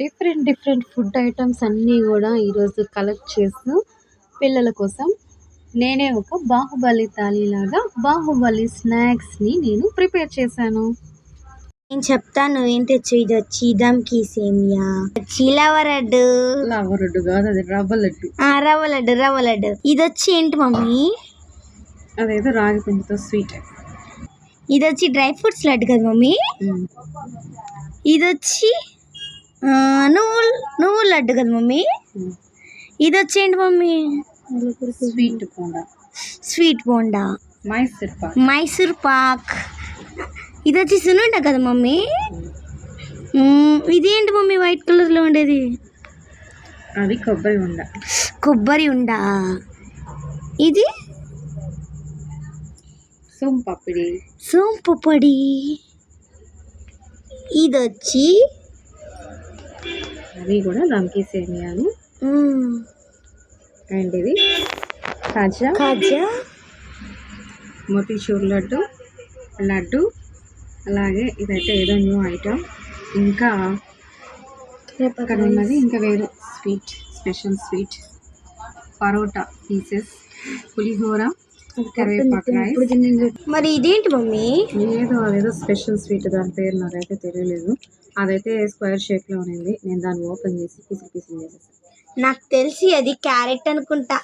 Different different food items అన్నీ కూడా ఈరోజు కలెక్ట్ చేస్తూ పిల్లల కోసం నేనే ఒక బాహుబలి థాలీ లాగా బాహుబలి స్నాక్స్ని నేను ప్రిపేర్ చేశాను. నేను చెప్తాను ఏం తెచ్చు. ఇది వచ్చి దమ్కి సేమియా, లవరడ్డు. లవరడ్డు కాదు, అది రవ్వ లడ్డు. రవ్వ లడ్డు. ఇది వచ్చి ఏంటి మమ్మీ? అదేదో రాగి పిండితో స్వీట్. ఇది వచ్చి డ్రై ఫ్రూట్స్ లడ్డు కదా మమ్మీ. ఇది వచ్చి నువ్వుల లడ్డు కదా మమ్మీ. ఇది వచ్చి ఏంటి మమ్మీ? స్వీట్ బోండా. మైసూర్ పాక్. ఇది వచ్చి సున్నుండ కదా మమ్మీ. ఇది ఏంటి మమ్మీ వైట్ కలర్ లో ఉండేది? అది కొబ్బరి ఉండ. ఇది సోంపపడి. ఇది వచ్చి అవి కూడా దమ్కి సేమియాలు. అండ్ ఇది కాజా మోతీచూర్ లడ్డు. అలాగే ఇదైతే ఏదో న్యూ ఐటమ్. ఇంకా అక్కడ ఉన్నది ఇంకా వేరే స్పెషల్ స్వీట్ పరోటా పీసెస్, పులిహోర, కరివేపాకు రైస్. మరి ఇదేంటి మమ్మీ? అదేదో స్పెషల్ స్వీట్, దాని పేరు నాకైతే తెలియలేదు. అదైతే స్క్వేర్ షేప్ లో ఉంది. నేను దాన్ని ఓపెన్ చేసి పీసులు చేసేసాను. నాకు తెలిసి అది క్యారెట్ అనుకుంటా.